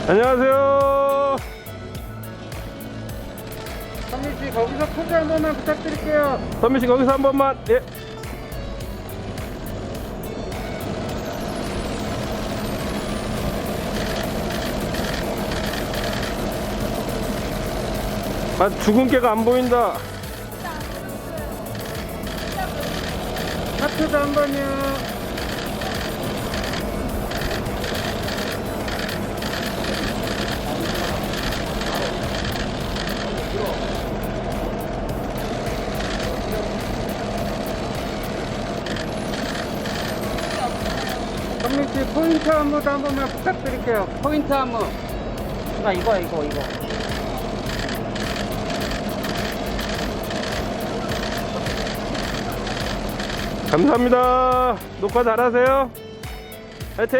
안녕하세요. 선미씨 거기서 포즈 한 번만 부탁드릴게요. 선미씨 거기서 한 번만. 예. 아, 죽은 개가 안 보인다. 하트도 한 번요. 선미씨 포인트 안무도 한 번만 부탁드릴게요. 포인트 안무. 나 이거. 감사합니다. 녹화 잘하세요. 화이팅!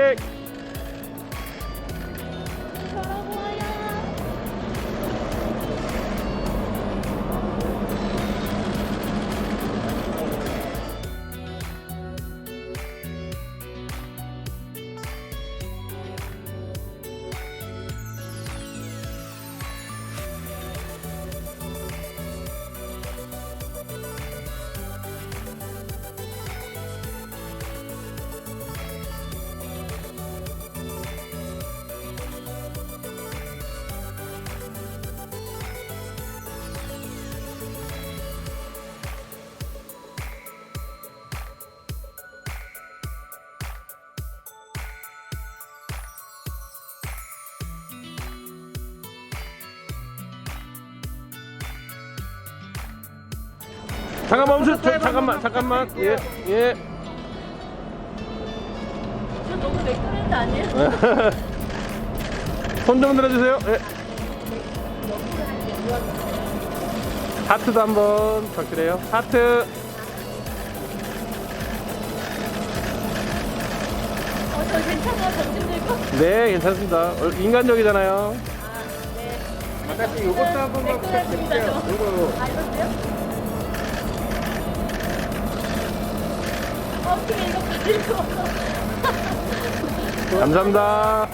잠깐만 멈춰. 잠깐만. 예. 저 너무 맥도날드 아니에요? 손 좀 들어주세요. 예. 하트도 한번 부탁드려요. 하트. 저 괜찮아요? 점심 들고? 네, 괜찮습니다. 인간적이잖아요. 아, 네. 아가씨 요것도 한 번만 부탁드릴게요. 요거. 아, 이건데요? 어떻게 이거 가지고 감사합니다.